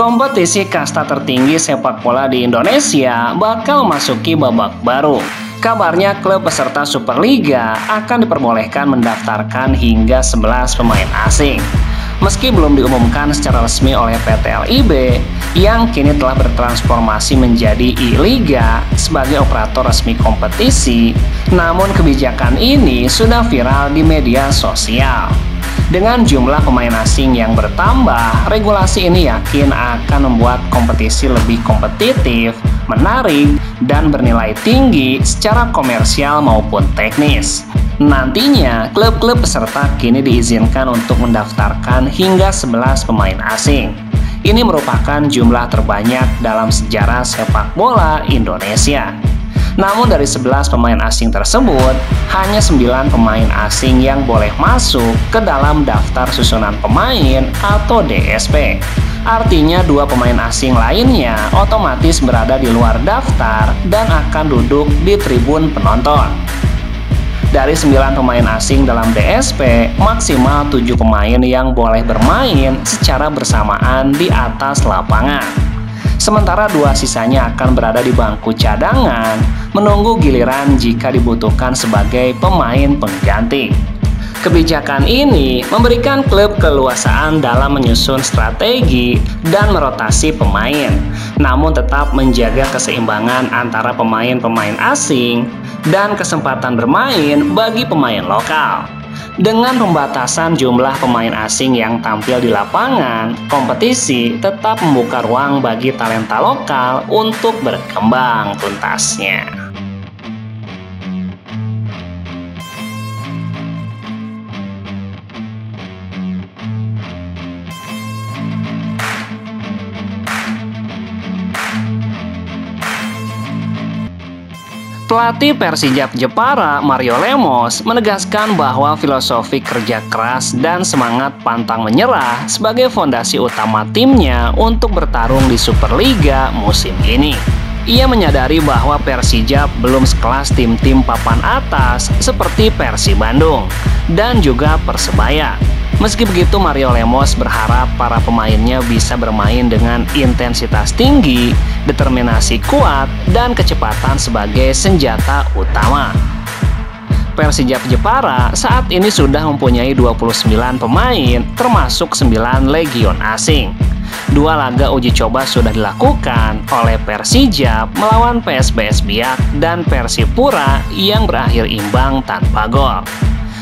Kompetisi kasta tertinggi sepak bola di Indonesia bakal memasuki babak baru. Kabarnya klub peserta Superliga akan diperbolehkan mendaftarkan hingga 11 pemain asing. Meski belum diumumkan secara resmi oleh PT LIB yang kini telah bertransformasi menjadi I-Liga sebagai operator resmi kompetisi, namun kebijakan ini sudah viral di media sosial. Dengan jumlah pemain asing yang bertambah, regulasi ini yakin akan membuat kompetisi lebih kompetitif, menarik, dan bernilai tinggi secara komersial maupun teknis. Nantinya, klub-klub peserta kini diizinkan untuk mendaftarkan hingga 11 pemain asing. Ini merupakan jumlah terbanyak dalam sejarah sepak bola Indonesia. Namun dari 11 pemain asing tersebut, hanya 9 pemain asing yang boleh masuk ke dalam daftar susunan pemain atau DSP. Artinya 2 pemain asing lainnya otomatis berada di luar daftar dan akan duduk di tribun penonton. Dari 9 pemain asing dalam DSP, maksimal 7 pemain yang boleh bermain secara bersamaan di atas lapangan. Sementara 2 sisanya akan berada di bangku cadangan, menunggu giliran jika dibutuhkan sebagai pemain pengganti. Kebijakan ini memberikan klub keleluasaan dalam menyusun strategi dan merotasi pemain, namun tetap menjaga keseimbangan antara pemain-pemain asing dan kesempatan bermain bagi pemain lokal. Dengan pembatasan jumlah pemain asing yang tampil di lapangan, kompetisi tetap membuka ruang bagi talenta lokal untuk berkembang tuntasnya. Pelatih Persijap Jepara, Mario Lemos, menegaskan bahwa filosofi kerja keras dan semangat pantang menyerah sebagai fondasi utama timnya untuk bertarung di Superliga musim ini. Ia menyadari bahwa Persijap belum sekelas tim-tim papan atas seperti Persib Bandung dan juga Persebaya. Meski begitu, Mario Lemos berharap para pemainnya bisa bermain dengan intensitas tinggi, determinasi kuat, dan kecepatan sebagai senjata utama. Persijap Jepara saat ini sudah mempunyai 29 pemain, termasuk 9 legion asing. 2 laga uji coba sudah dilakukan oleh Persijap melawan PSBS Biak dan Persipura yang berakhir imbang tanpa gol.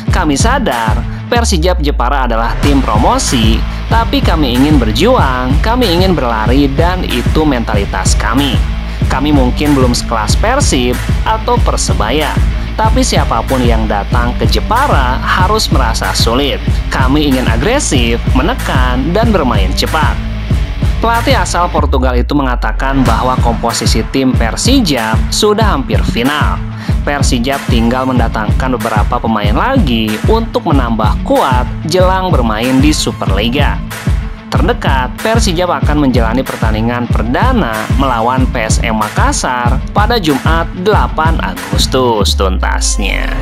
Kami sadar, Persijap Jepara adalah tim promosi, tapi kami ingin berjuang, kami ingin berlari, dan itu mentalitas kami. Kami mungkin belum sekelas Persib atau Persebaya, tapi siapapun yang datang ke Jepara harus merasa sulit. Kami ingin agresif, menekan, dan bermain cepat. Pelatih asal Portugal itu mengatakan bahwa komposisi tim Persijap sudah hampir final. Persijap tinggal mendatangkan beberapa pemain lagi untuk menambah kuat jelang bermain di Superliga. Terdekat, Persijap akan menjalani pertandingan perdana melawan PSM Makassar pada Jumat 8 Agustus tuntasnya.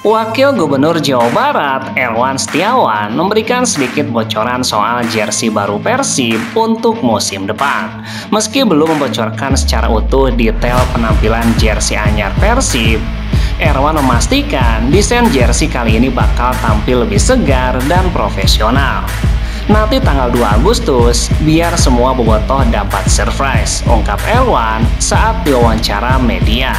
Wakil Gubernur Jawa Barat, Elwan Setiawan, memberikan sedikit bocoran soal jersey baru Persib untuk musim depan. Meski belum membocorkan secara utuh detail penampilan jersey anyar Persib, Elwan memastikan desain jersey kali ini bakal tampil lebih segar dan profesional. Nanti tanggal 2 Agustus, biar semua bobotoh dapat surprise, ungkap Elwan saat diwawancara media.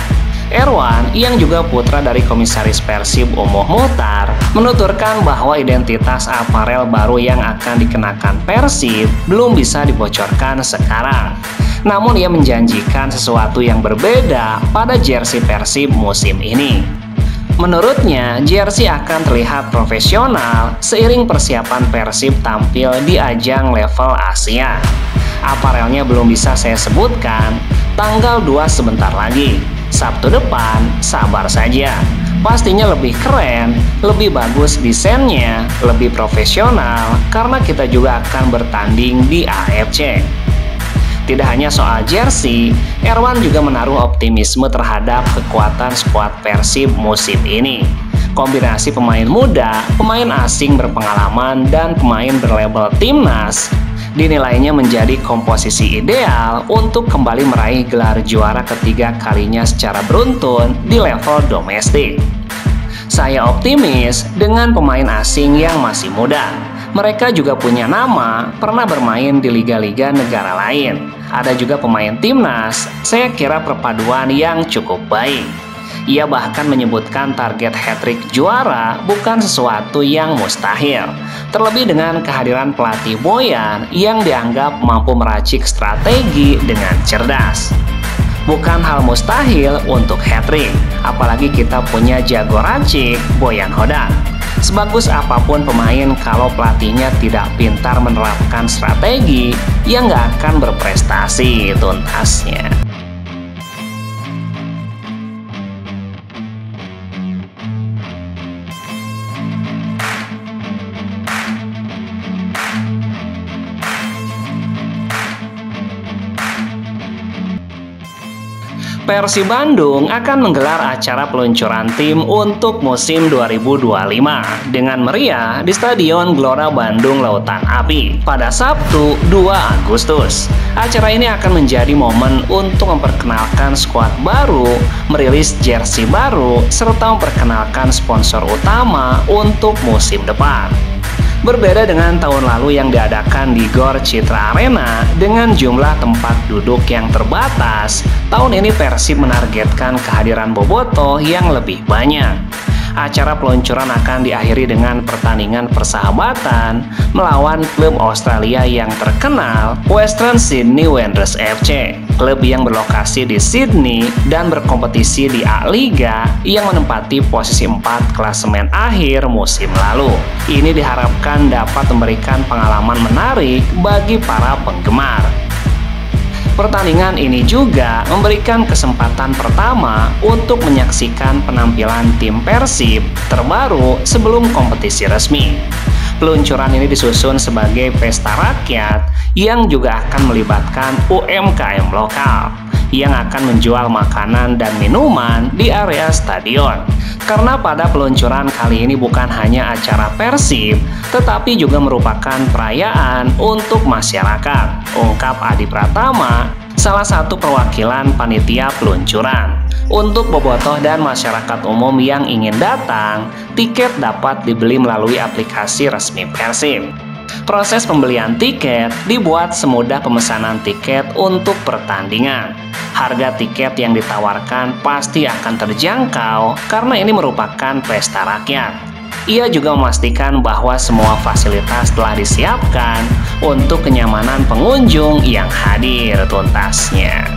Elwan, yang juga putra dari Komisaris Persib Umuh Muhtar, menuturkan bahwa identitas aparel baru yang akan dikenakan Persib belum bisa dibocorkan sekarang. Namun ia menjanjikan sesuatu yang berbeda pada jersey Persib musim ini. Menurutnya, jersey akan terlihat profesional seiring persiapan Persib tampil di ajang level Asia. Aparelnya belum bisa saya sebutkan, tanggal 2 sebentar lagi. Sabtu depan, sabar saja. Pastinya lebih keren, lebih bagus desainnya, lebih profesional, karena kita juga akan bertanding di AFC. Tidak hanya soal jersey, Erwan juga menaruh optimisme terhadap kekuatan skuad Persib musim ini. Kombinasi pemain muda, pemain asing berpengalaman, dan pemain berlabel timnas dinilainya menjadi komposisi ideal untuk kembali meraih gelar juara ketiga kalinya secara beruntun di level domestik. Saya optimis dengan pemain asing yang masih muda. Mereka juga punya nama, pernah bermain di liga-liga negara lain. Ada juga pemain timnas, saya kira perpaduan yang cukup baik. Ia bahkan menyebutkan target hat-trick juara bukan sesuatu yang mustahil. Terlebih dengan kehadiran pelatih Boyan yang dianggap mampu meracik strategi dengan cerdas. Bukan hal mustahil untuk hat-trick, apalagi kita punya jago racik Boyan Hodak. Sebagus apapun pemain, kalau pelatihnya tidak pintar menerapkan strategi, ia nggak akan berprestasi tuntasnya. Persib Bandung akan menggelar acara peluncuran tim untuk musim 2025 dengan meriah di Stadion Gelora Bandung Lautan Api pada Sabtu 2 Agustus. Acara ini akan menjadi momen untuk memperkenalkan skuad baru, merilis jersey baru, serta memperkenalkan sponsor utama untuk musim depan. Berbeda dengan tahun lalu yang diadakan di Gor Citra Arena dengan jumlah tempat duduk yang terbatas, tahun ini Persib menargetkan kehadiran bobotoh yang lebih banyak. Acara peluncuran akan diakhiri dengan pertandingan persahabatan melawan klub Australia yang terkenal, Western Sydney Wanderers FC, klub yang berlokasi di Sydney dan berkompetisi di A-Liga yang menempati posisi 4 klasemen akhir musim lalu. Ini diharapkan dapat memberikan pengalaman menarik bagi para penggemar. Pertandingan ini juga memberikan kesempatan pertama untuk menyaksikan penampilan tim Persib terbaru sebelum kompetisi resmi. Peluncuran ini disusun sebagai pesta rakyat yang juga akan melibatkan UMKM lokal yang akan menjual makanan dan minuman di area stadion. Karena pada peluncuran kali ini bukan hanya acara Persib, tetapi juga merupakan perayaan untuk masyarakat, ungkap Adi Pratama, salah satu perwakilan panitia peluncuran. Untuk bobotoh dan masyarakat umum yang ingin datang, tiket dapat dibeli melalui aplikasi resmi Persib. Proses pembelian tiket dibuat semudah pemesanan tiket untuk pertandingan. Harga tiket yang ditawarkan pasti akan terjangkau karena ini merupakan pesta rakyat. Ia juga memastikan bahwa semua fasilitas telah disiapkan untuk kenyamanan pengunjung yang hadir tuntasnya.